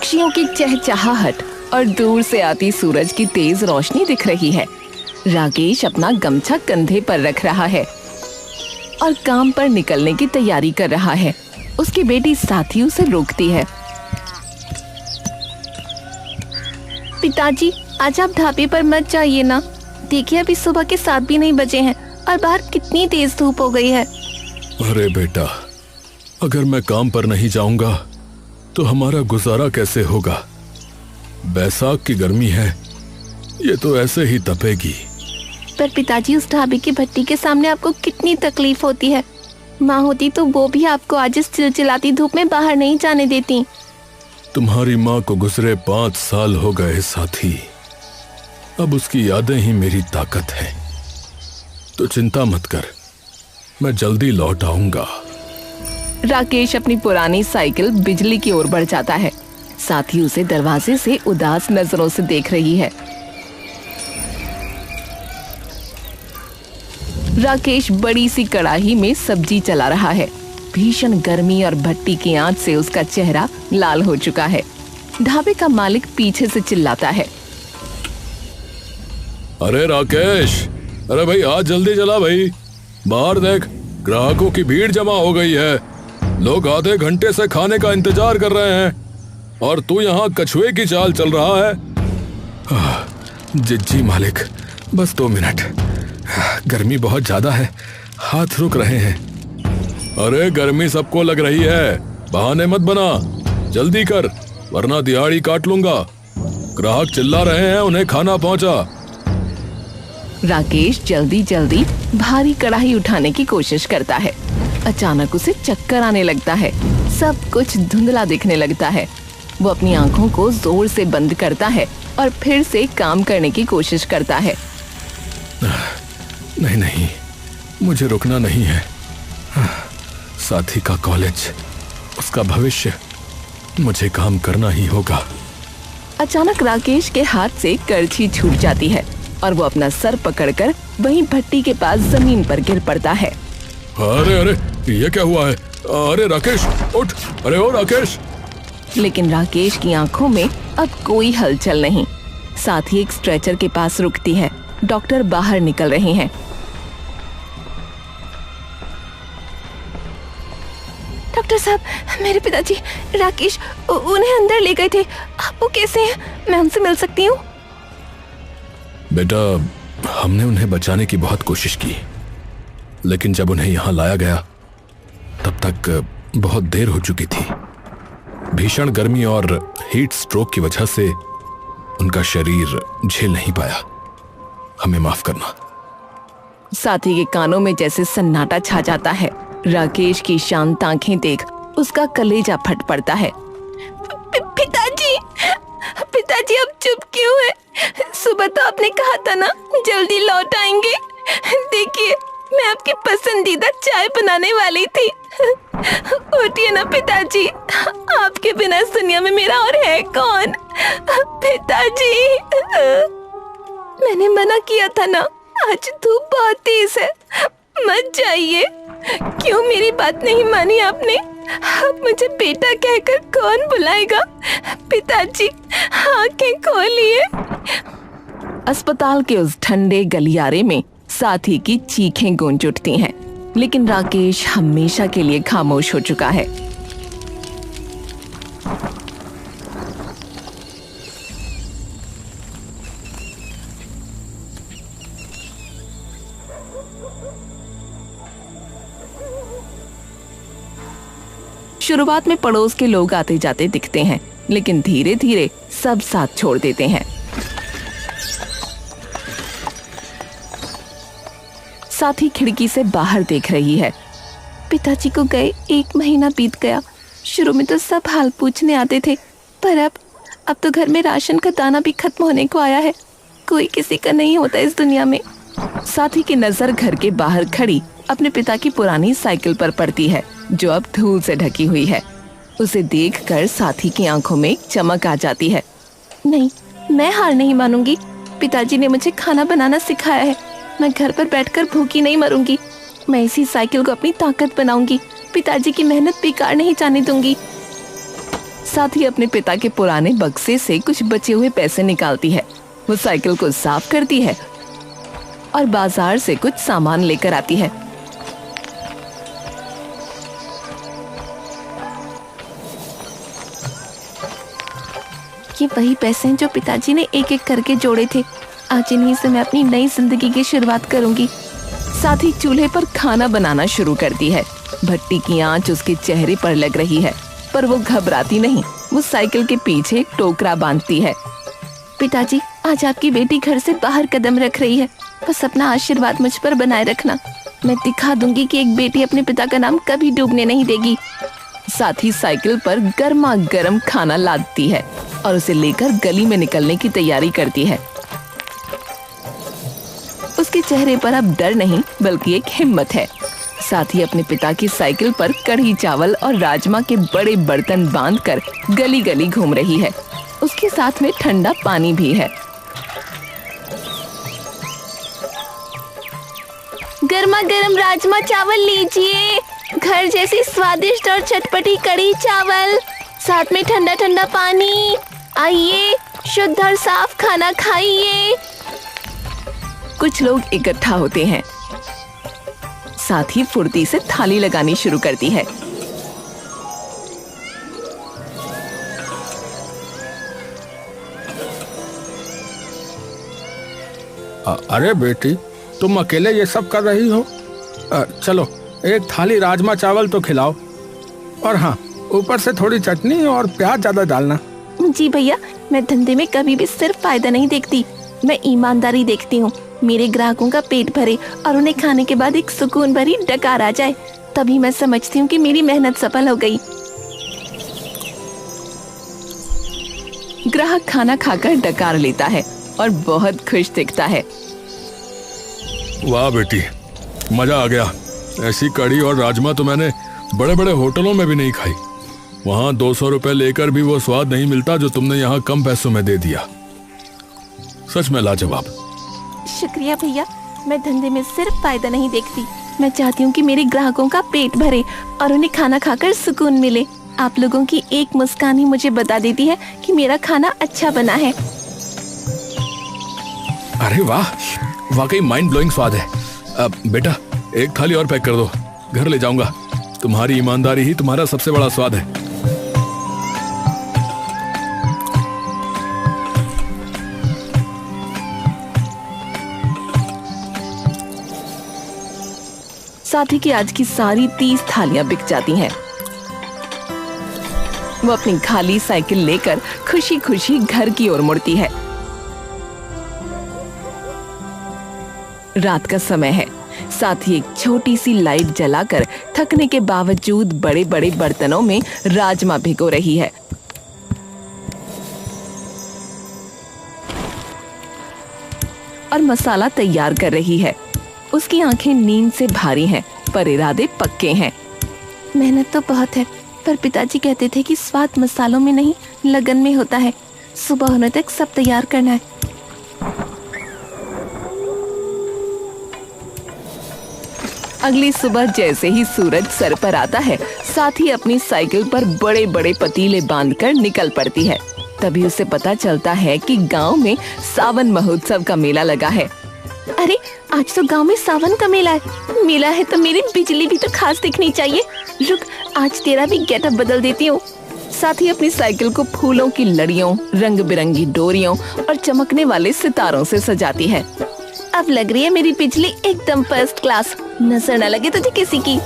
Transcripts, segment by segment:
पक्षियों की चहचहाहट और दूर से आती सूरज की तेज रोशनी दिख रही है। राकेश अपना गमछा कंधे पर रख रहा है और काम पर निकलने की तैयारी कर रहा है। उसकी बेटी साथी उसे रोकती है। पिताजी, आज आप ढाबे पर मत जाइए ना। देखिए, अभी सुबह के 7 भी नहीं बजे हैं और बाहर कितनी तेज धूप हो गई है। अरे बेटा, अगर मैं काम पर नहीं जाऊंगा तो हमारा गुजारा कैसे होगा? बैसाख की गर्मी है, ये तो ऐसे ही तपेगी। पर पिताजी, उस ढाबे की भट्टी के सामने आपको कितनी तकलीफ होती है। माँ होती तो वो भी आपको आज इस चिलचिलाती धूप में बाहर नहीं जाने देती। तुम्हारी माँ को गुजरे 5 साल हो गए साथी। अब उसकी यादें ही मेरी ताकत है। तो चिंता मत कर, मैं जल्दी लौट आऊंगा। राकेश अपनी पुरानी साइकिल बिजली की ओर बढ़ जाता है। साथी उसे दरवाजे से उदास नजरों से देख रही है। राकेश बड़ी सी कढ़ाई में सब्जी चला रहा है। भीषण गर्मी और भट्टी की आंच से उसका चेहरा लाल हो चुका है। ढाबे का मालिक पीछे से चिल्लाता है, अरे राकेश, अरे भाई आज जल्दी चला भाई, बाहर देख, ग्राहकों की भीड़ जमा हो गई है। लोग आधे घंटे से खाने का इंतजार कर रहे हैं और तू यहाँ कछुए की चाल चल रहा है। जी मालिक, बस 2 मिनट, गर्मी बहुत ज्यादा है, हाथ रुक रहे हैं। अरे गर्मी सबको लग रही है, बहाने मत बना, जल्दी कर वरना दिहाड़ी काट लूंगा। ग्राहक चिल्ला रहे हैं, उन्हें खाना पहुंचा। राकेश जल्दी जल्दी भारी कढ़ाई उठाने की कोशिश करता है। अचानक उसे चक्कर आने लगता है। सब कुछ धुंधला दिखने लगता है। वो अपनी आंखों को जोर से बंद करता है और फिर से काम करने की कोशिश करता है। नहीं, मुझे रुकना नहीं है। साथी का कॉलेज, उसका भविष्य, मुझे काम करना ही होगा। अचानक राकेश के हाथ से करछी छूट जाती है और वो अपना सर पकड़कर वहीं भट्टी के पास जमीन पर गिर पड़ता है। अरे ये क्या हुआ है? अरे राकेश उठ, अरे ओ राकेश। लेकिन राकेश की आंखों में अब कोई हलचल नहीं। साथ ही एक स्ट्रेचर के पास रुकती है। डॉक्टर बाहर निकल रहे हैं। डॉक्टर साहब, मेरे पिताजी राकेश उन्हें अंदर ले गए थे। आप वो कैसे हैं? मैं उनसे मिल सकती हूँ? बेटा, हमने उन्हें बचाने की बहुत कोशिश की, लेकिन जब उन्हें यहाँ लाया गया तब तक बहुत देर हो चुकी थी। भीषण गर्मी और हीट स्ट्रोक की वजह से उनका शरीर झेल नहीं पाया। हमें माफ करना। साथी के कानों में जैसे सन्नाटा छा जाता है। राकेश की शांत आंखें देख उसका कलेजा फट पड़ता है। पिताजी, पिताजी अब चुप क्यों है? सुबह तो आपने कहा था ना जल्दी लौट आएंगे। देखिए, मैं आपकी पसंदीदा चाय बनाने वाली थी। उठिए ना पिताजी, आपके बिना इस दुनिया में मेरा और है कौन? पिताजी, मैंने मना किया था ना, आज धूप बहुत तेज है, मत जाइए। क्यों मेरी बात नहीं मानी आपने? अब मुझे बेटा कहकर कौन बुलाएगा? पिताजी, आंखें खोलिए। अस्पताल के उस ठंडे गलियारे में साथी की चीखें गूंज उठती हैं, लेकिन राकेश हमेशा के लिए खामोश हो चुका है। शुरुआत में पड़ोस के लोग आते जाते दिखते हैं, लेकिन धीरे धीरे सब साथ छोड़ देते हैं। साथी खिड़की से बाहर देख रही है। पिताजी को गए 1 महीना बीत गया। शुरू में तो सब हाल पूछने आते थे, पर अब तो घर में राशन का दाना भी खत्म होने को आया है। कोई किसी का नहीं होता इस दुनिया में। साथी की नजर घर के बाहर खड़ी अपने पिता की पुरानी साइकिल पर पड़ती है, जो अब धूल से ढकी हुई है। उसे देखकर साथी की आंखों में चमक आ जाती है। नहीं, मैं हार नहीं मानूंगी। पिताजी ने मुझे खाना बनाना सिखाया है। मैं घर पर बैठकर भूखी नहीं मरूंगी। मैं इसी साइकिल को अपनी ताकत बनाऊंगी। पिताजी की मेहनत बेकार नहीं जाने दूंगी। साथ ही अपने पिता के पुराने बक्से से कुछ बचे हुए पैसे निकालती है। वो साइकिल को साफ करती है और बाजार से कुछ सामान लेकर आती है। ये वही पैसे हैं जो पिताजी ने एक एक करके जोड़े थे। आज इन्हीं से मैं अपनी नई जिंदगी की शुरुआत करूंगी। साथ ही चूल्हे पर खाना बनाना शुरू करती है। भट्टी की आंच उसके चेहरे पर लग रही है, पर वो घबराती नहीं। वो साइकिल के पीछे एक टोकरा बांधती है। पिताजी, आज आपकी बेटी घर से बाहर कदम रख रही है। बस अपना आशीर्वाद मुझ पर बनाए रखना। मैं दिखा दूंगी कि एक बेटी अपने पिता का नाम कभी डूबने नहीं देगी। साथ ही साइकिल पर गर्मा गर्म खाना लादती है और उसे लेकर गली में निकलने की तैयारी करती है। उसके चेहरे पर अब डर नहीं बल्कि एक हिम्मत है। साथ ही अपने पिता की साइकिल पर कढ़ी चावल और राजमा के बड़े बर्तन बांधकर गली गली घूम रही है। उसके साथ में ठंडा पानी भी है। गर्मा गर्म राजमा चावल लीजिए, घर जैसी स्वादिष्ट और चटपटी कढ़ी चावल, साथ में ठंडा ठंडा पानी। आइए, शुद्ध और साफ खाना खाइए। कुछ लोग इकट्ठा होते हैं। साथ ही फुर्ती से थाली लगानी शुरू करती है। अरे बेटी, तुम अकेले ये सब कर रही हो? चलो एक थाली राजमा चावल तो खिलाओ, और हाँ, ऊपर से थोड़ी चटनी और प्याज ज्यादा डालना। जी भैया, मैं धंधे में कभी भी सिर्फ फायदा नहीं देखती, मैं ईमानदारी देखती हूँ। मेरे ग्राहकों का पेट भरे और उन्हें खाने के बाद एक सुकून भरी डकार आ जाए, तभी मैं समझती हूँ कि मेरी मेहनत सफल हो गई। ग्राहक खाना खाकर डकार लेता है और बहुत खुश दिखता है। वाह बेटी, मजा आ गया। ऐसी कढ़ी और राजमा तो मैंने बड़े बड़े होटलों में भी नहीं खाई। वहाँ 200 रुपए लेकर भी वो स्वाद नहीं मिलता जो तुमने यहाँ कम पैसों में दे दिया। सच में लाजवाब। शुक्रिया भैया, मैं धंधे में सिर्फ फायदा नहीं देखती, मैं चाहती हूँ कि मेरे ग्राहकों का पेट भरे और उन्हें खाना खाकर सुकून मिले। आप लोगों की एक मुस्कान ही मुझे बता देती है कि मेरा खाना अच्छा बना है। अरे वाह, वाकई माइंड ब्लोइंग स्वाद है। अब बेटा, एक थाली और पैक कर दो, घर ले जाऊंगा। तुम्हारी ईमानदारी ही तुम्हारा सबसे बड़ा स्वाद है। साथ ही कि आज की सारी 30 थालियां बिक जाती हैं। वो अपनी खाली साइकिल लेकर खुशी खुशी घर की ओर मुड़ती है। रात का समय है। साथ ही एक छोटी सी लाइट जलाकर थकने के बावजूद बड़े बड़े बर्तनों में राजमा भिगो रही है। और मसाला तैयार कर रही है। उसकी आंखें नींद से भारी हैं, पर इरादे पक्के हैं। मेहनत तो बहुत है, पर पिताजी कहते थे कि स्वाद मसालों में नहीं लगन में होता है। सुबह होने तक सब तैयार करना है। अगली सुबह जैसे ही सूरज सर पर आता है, साथ ही अपनी साइकिल पर बड़े बड़े पतीले बांधकर निकल पड़ती है। तभी उसे पता चलता है कि गांव में सावन महोत्सव का मेला लगा है। अरे, आज तो गांव में सावन का मेला है। मेला है तो मेरी बिजली भी तो खास दिखनी चाहिए। रुक, आज तेरा भी गेटअप बदल देती हूँ। साथ ही अपनी साइकिल को फूलों की लड़ियों, रंग बिरंगी डोरियों और चमकने वाले सितारों से सजाती है। अब लग रही है मेरी बिजली एकदम फर्स्ट क्लास, नजर न लगे तुझे किसी की।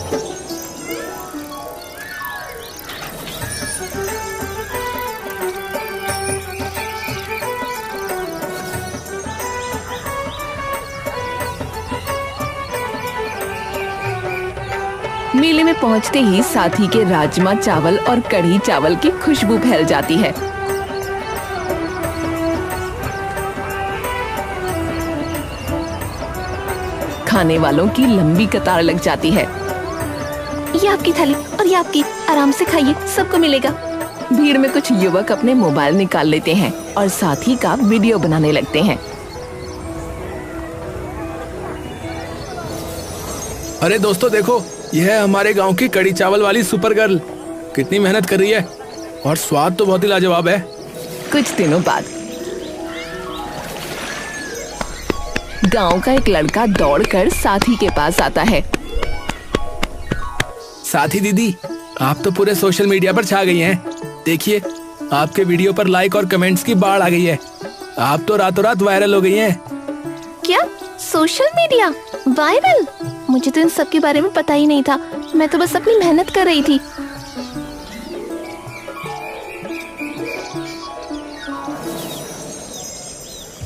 मेले में पहुंचते ही साथी के राजमा चावल और कढ़ी चावल की खुशबू फैल जाती है। खाने वालों की लंबी कतार लग जाती है। ये आपकी थाली और ये आपकी, आराम से खाइए, सबको मिलेगा। भीड़ में कुछ युवक अपने मोबाइल निकाल लेते हैं और साथी का वीडियो बनाने लगते हैं। अरे दोस्तों देखो, यह है हमारे गांव की कढ़ी चावल वाली सुपर गर्ल। कितनी मेहनत कर रही है। और स्वाद तो बहुत ही लाजवाब है। कुछ दिनों बाद गांव का एक लड़का दौड़कर साथी के पास आता है। साथी दीदी, आप तो पूरे सोशल मीडिया पर छा गई हैं। देखिए, आपके वीडियो पर लाइक और कमेंट्स की बाढ़ आ गई है। आप तो रातों रात वायरल हो गई हैं। क्या सोशल मीडिया वायरल? मुझे तो इन सब के बारे में पता ही नहीं था। मैं तो बस अपनी मेहनत कर रही थी।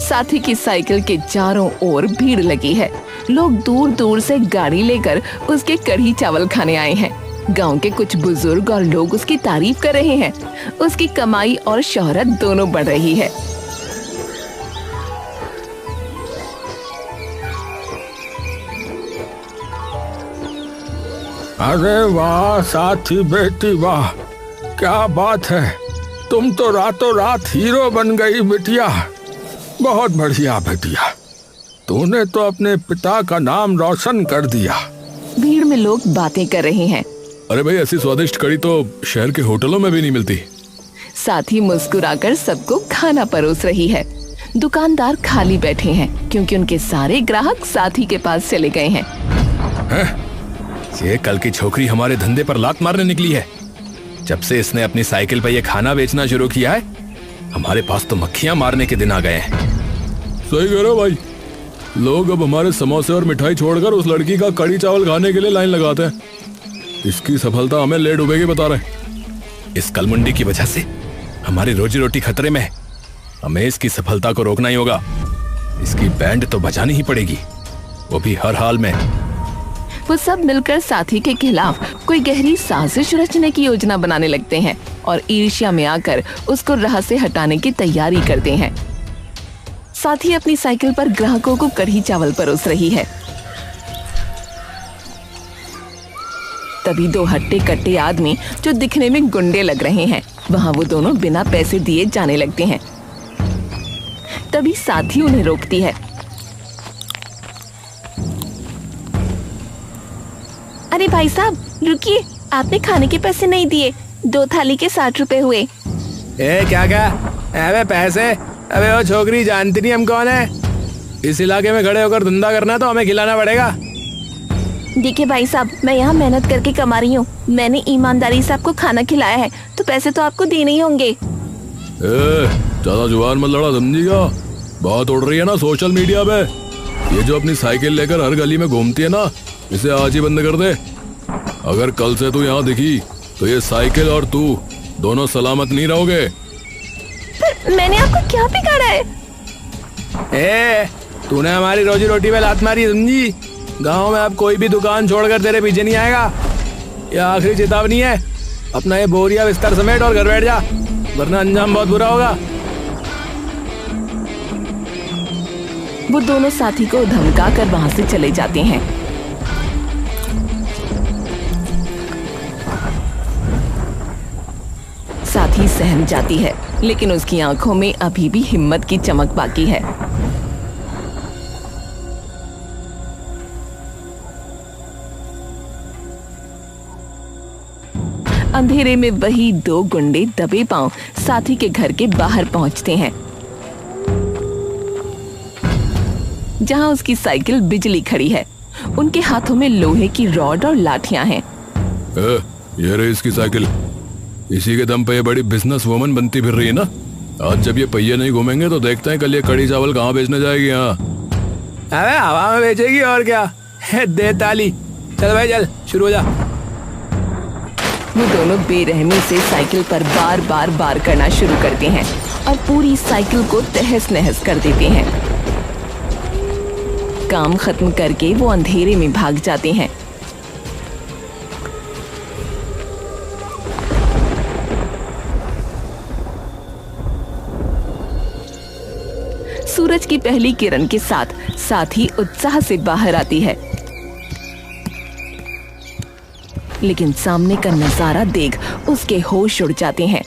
साथी की साइकिल के चारों ओर भीड़ लगी है। लोग दूर दूर से गाड़ी लेकर उसके कढ़ी चावल खाने आए हैं। गांव के कुछ बुजुर्ग और लोग उसकी तारीफ कर रहे हैं। उसकी कमाई और शोहरत दोनों बढ़ रही है। अरे वाह साथी बेटी, वाह क्या बात है। तुम तो रातों रात हीरो बन गई बिटिया। बहुत बढ़िया बेटिया, तूने तो अपने पिता का नाम रोशन कर दिया। भीड़ में लोग बातें कर रहे हैं। अरे भाई, ऐसी स्वादिष्ट कढ़ी तो शहर के होटलों में भी नहीं मिलती। साथी मुस्कुराकर सबको खाना परोस रही है। दुकानदार खाली बैठे हैं क्योंकि उनके सारे ग्राहक साथी के पास चले गए हैं। ये कल की छोकरी हमारे धंधे पर लात मारने निकली है। जब से इसने अपनी साइकिल पर ये खाना बेचना शुरू किया है, हमारे पास तो मक्खियां मारने के दिन आ गए हैं। सही कह रहे हो भाई, लोग अब हमारे समोसे और मिठाई छोड़कर उस लड़की का कढ़ी चावल खाने के लिए लाइन लगाते हैं। इसकी सफलता हमें ले डूबेगी बता रहे। इस कलमुंडी की वजह से हमारी रोजी रोटी खतरे में है। हमें इसकी सफलता को रोकना ही होगा। इसकी बैंड तो बचानी ही पड़ेगी, वो भी हर हाल में। वो सब मिलकर साथी के खिलाफ कोई गहरी साजिश रचने की योजना बनाने लगते हैं और ईर्ष्या में आकर उसको राह से हटाने की तैयारी करते हैं। साथी अपनी साइकिल पर ग्राहकों को कढ़ी चावल परोस रही है। तभी दो हट्टे कट्टे आदमी जो दिखने में गुंडे लग रहे हैं, वहां वो दोनों बिना पैसे दिए जाने लगते हैं। तभी साथी उन्हें रोकती है। अरे भाई साहब रुकिए, आपने खाने के पैसे नहीं दिए। 2 थाली के 60 रुपए हुए। ए क्या क्या? अबे पैसे? अबे वो छोकरी जानती नहीं हम कौन है। इस इलाके में खड़े होकर धंधा करना तो हमें खिलाना पड़ेगा। देखिए भाई साहब, मैं यहाँ मेहनत करके कमा रही हूँ। मैंने ईमानदारी से आपको खाना खिलाया है, तो पैसे तो आपको देने ही होंगे। ज्यादा जुबान मत लड़ा, समझिएगा। बात उड़ रही है ना सोशल मीडिया पे। ये जो अपनी साइकिल लेकर हर गली में घूमती है ना, इसे आज ही बंद कर दे। अगर कल से तू यहाँ दिखी तो ये साइकिल और तू दोनों सलामत नहीं रहोगे। पर मैंने आपको क्या बिगाड़ा है? तूने हमारी रोजी रोटी पे लात मारी, समझी? गांव में अब कोई भी दुकान छोड़कर तेरे पीछे नहीं आएगा। ये आखिरी चेतावनी है। अपना ये बोरिया बिस्तर समेट और घर बैठ जा, वरना अंजाम बहुत बुरा होगा। वो दोनों साथी को धमका कर वहां से चले जाते हैं। साथी सहम जाती है, लेकिन उसकी आंखों में अभी भी हिम्मत की चमक बाकी है। अंधेरे में वही 2 गुंडे दबे पांव साथी के घर के बाहर पहुंचते हैं, जहां उसकी साइकिल बिजली खड़ी है। उनके हाथों में लोहे की रॉड और लाठियां हैं। ये रही इसकी साइकिल। इसी के दम पे ये बड़ी बिजनेस वुमन बनती फिर रही है ना। आज जब ये पहिए नहीं घूमेंगे तो देखते हैं कल ये कढ़ी चावल कहाँ बेचने जाएगी। यहाँ अबे हवा में बेचेगी और क्या। दे ताली, चल भाई चल, शुरू हो जा। वो दोनों बेरहमी से साइकिल पर बार बार वार करना शुरू करते हैं और पूरी साइकिल को तहस नहस कर देते हैं। काम खत्म करके वो अंधेरे में भाग जाते हैं। सूरज की पहली किरण के साथ साथी उत्साह से बाहर आती है, लेकिन सामने का नजारा देख उसके होश उड़ जाते हैं।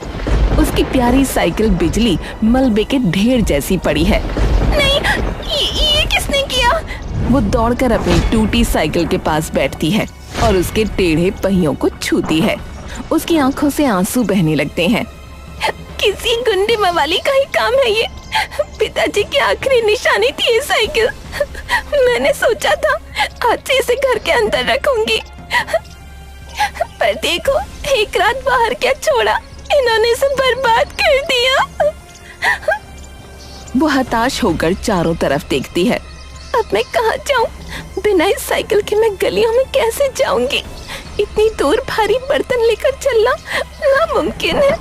उसकी प्यारी साइकिल बिजली मलबे के ढेर जैसी पड़ी है। नहीं, ये किसने किया? वो दौड़कर अपनी टूटी साइकिल के पास बैठती है और उसके टेढ़े पहियों को छूती है। उसकी आंखों से आंसू बहने लगते हैं। किसी गुंडे मवाली का ही काम है ये। पिताजी की आखिरी निशानी थी ये साइकिल। मैंने सोचा था आज से इसे घर के अंदर रखूंगी, पर देखो एक रात बाहर क्या छोड़ा, इन्होंने इसे बर्बाद कर दिया। वो हताश होकर चारों तरफ देखती है। अब मैं कहाँ जाऊँ? बिना इस साइकिल के मैं गलियों में कैसे जाऊंगी? इतनी दूर भारी बर्तन लेकर चलना नामुमकिन है।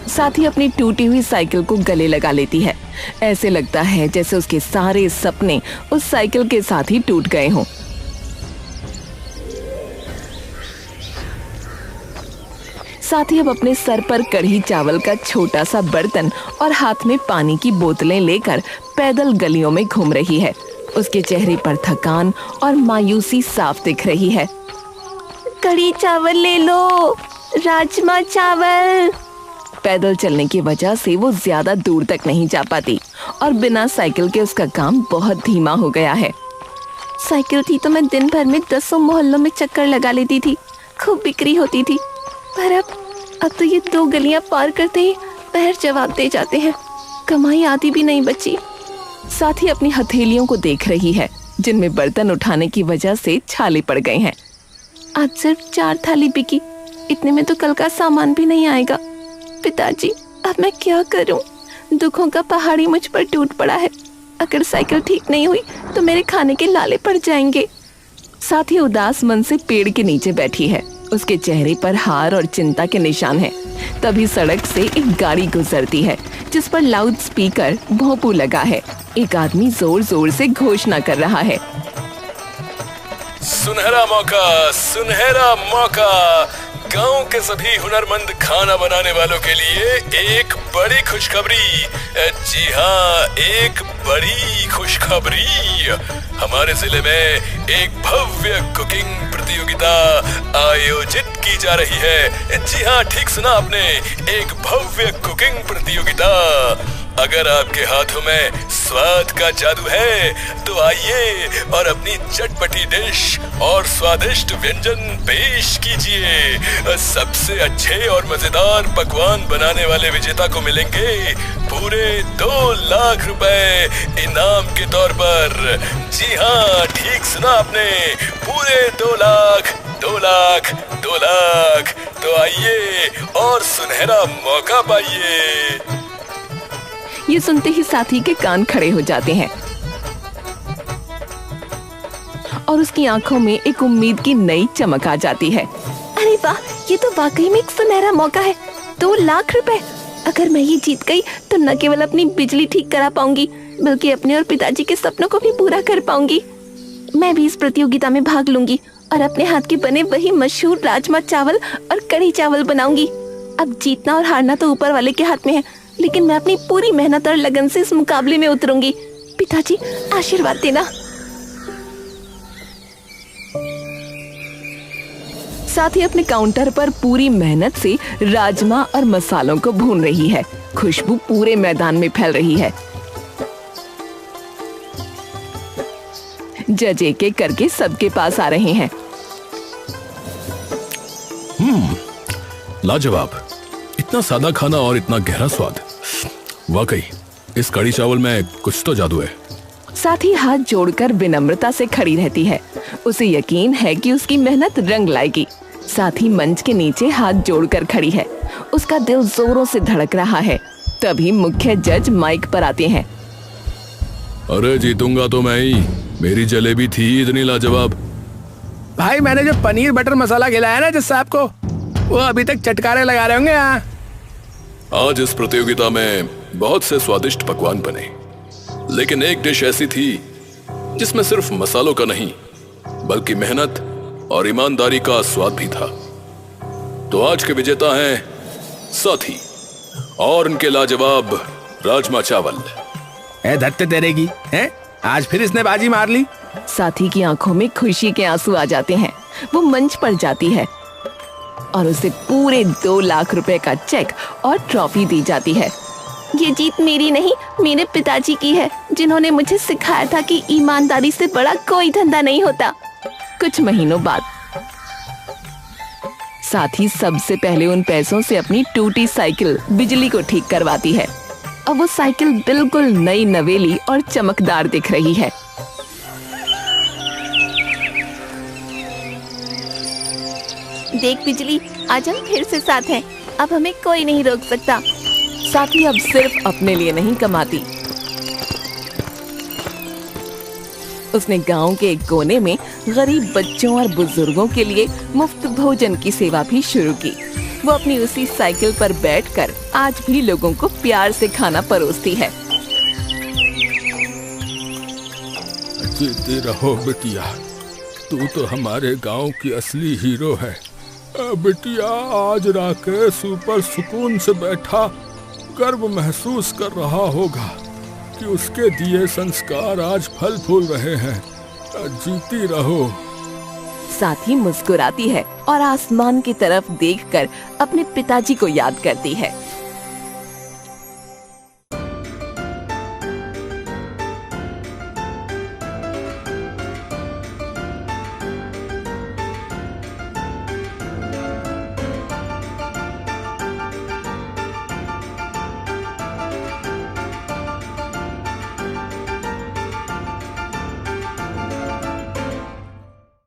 साथ ही अपनी टूटी हुई साइकिल को गले लगा लेती है। ऐसे लगता है जैसे उसके सारे सपने उस साइकिल के साथ ही टूट गए हों। साथ ही अब अपने सर पर कढ़ी चावल का छोटा सा बर्तन और हाथ में पानी की बोतलें लेकर पैदल गलियों में घूम रही है। उसके चेहरे पर थकान और मायूसी साफ दिख रही है। कढ़ी चावल ले लो, राजमा चावल। पैदल चलने की वजह से वो ज्यादा दूर तक नहीं जा पाती और बिना साइकिल के उसका काम बहुत धीमा हो गया है। साइकिल थी तो मैं दिन भर में 10 मोहल्लों में चक्कर लगा लेती थी, खूब बिक्री होती थी। पर अब तो ये 2 गलियां पार करते ही पैर जवाब दे जाते हैं, कमाई आती भी नहीं बची। साथ ही अपनी हथेलियों को देख रही है जिनमें बर्तन उठाने की वजह से छाले पड़ गए हैं। आज सिर्फ 4 थाली बिकी, इतने में तो कल का सामान भी नहीं आएगा। पिताजी अब मैं क्या करूं? दुखों का पहाड़ी मुझ पर टूट पड़ा है। अगर साइकिल ठीक नहीं हुई तो मेरे खाने के लाले पड़ जाएंगे। साथ ही उदास मन से पेड़ के नीचे बैठी है। उसके चेहरे पर हार और चिंता के निशान हैं। तभी सड़क से एक गाड़ी गुजरती है जिस पर लाउड स्पीकर भोंपू लगा है। एक आदमी जोर जोर से घोषणा कर रहा है, सुनहरा मौका, सुनहरा मौका। गांव के सभी हुनरमंद खाना बनाने वालों के लिए एक बड़ी खुशखबरी। जी हाँ, एक बड़ी खुशखबरी। हमारे जिले में एक भव्य कुकिंग प्रतियोगिता आयोजित की जा रही है। जी हाँ, ठीक सुना आपने, एक भव्य कुकिंग प्रतियोगिता। अगर आपके हाथों में स्वाद का जादू है तो आइए और अपनी चटपटी डिश और स्वादिष्ट व्यंजन पेश कीजिए। सबसे अच्छे और मजेदार पकवान बनाने वाले विजेता को मिलेंगे पूरे 2 लाख रुपए इनाम के तौर पर। जी हाँ, ठीक सुना आपने, पूरे 2 लाख, 2 लाख, 2 लाख। तो आइए और सुनहरा मौका पाइए। ये सुनते ही साथी के कान खड़े हो जाते हैं और उसकी आंखों में एक उम्मीद की नई चमक आ जाती है। अरे वाह, ये तो वाकई में एक सुनहरा मौका है। 2 लाख रुपए। अगर मैं ये जीत गई तो न केवल अपनी बिजली ठीक करा पाऊंगी बल्कि अपने और पिताजी के सपनों को भी पूरा कर पाऊंगी। मैं भी इस प्रतियोगिता में भाग लूंगी और अपने हाथ के बने वही मशहूर राजमा चावल और कढ़ी चावल बनाऊंगी। अब जीतना और हारना तो ऊपर वाले के हाथ में है, लेकिन मैं अपनी पूरी मेहनत और लगन से इस मुकाबले में उतरूंगी। पिताजी आशीर्वाद देना। साथ ही अपने काउंटर पर पूरी मेहनत से राजमा और मसालों को भून रही है। खुशबू पूरे मैदान में फैल रही है। जज एक एक करके सबके पास आ रहे हैं। लाजवाब, इतना सादा खाना और इतना गहरा स्वाद। वाकई इस कढ़ी चावल में कुछ तो जादू है। साथ ही हाथ जोड़कर विनम्रता से खड़ी रहती है। उसे यकीन है कि उसकी मेहनत रंग लाएगी। साथ ही मंच के नीचे हाथ जोड़कर खड़ी है। उसका दिल जोरों से धड़क रहा है। तभी मुख्य जज माइक पर आते हैं। अरे जीतूंगा तो मैं ही, मेरी जलेबी थी इतनी लाजवाब। भाई मैंने जो पनीर बटर मसाला खिलाया ना जज साहब को, वो अभी तक चटकारे लगा रहे होंगे यहाँ। आज इस प्रतियोगिता में बहुत से स्वादिष्ट पकवान बने, लेकिन एक डिश ऐसी थी जिसमें सिर्फ मसालों का नहीं बल्कि मेहनत और ईमानदारी का स्वाद भी था। तो आज के विजेता हैं साथी और उनके लाजवाब राजमा चावल। धत्ते तेरे की है, आज फिर इसने बाजी मार ली। साथी की आंखों में खुशी के आंसू आ जाते हैं। वो मंच पर जाती है और उसे पूरे 2 लाख रुपए का चेक और ट्रॉफी दी जाती है। ये जीत मेरी नहीं, मेरे पिताजी की है, जिन्होंने मुझे सिखाया था कि ईमानदारी से बड़ा कोई धंधा नहीं होता। कुछ महीनों बाद साथ ही सबसे पहले उन पैसों से अपनी टूटी साइकिल बिजली को ठीक करवाती है। अब वो साइकिल बिल्कुल नई नवेली और चमकदार दिख रही है। देख बिजली, आज हम फिर से साथ हैं। अब हमें कोई नहीं रोक सकता। साथी अब सिर्फ अपने लिए नहीं कमाती, उसने गांव के एक कोने में गरीब बच्चों और बुजुर्गों के लिए मुफ्त भोजन की सेवा भी शुरू की। वो अपनी उसी साइकिल पर बैठकर आज भी लोगों को प्यार से खाना परोसती है। जीती रहो बिटिया, तू तो हमारे गांव की असली हीरो है। बिटिया, आज राकेश ऊपर सुकून से बैठा गर्व महसूस कर रहा होगा कि उसके दिए संस्कार आज फल फूल रहे हैं। जीती रहो। साथी मुस्कुराती है और आसमान की तरफ देखकर अपने पिताजी को याद करती है।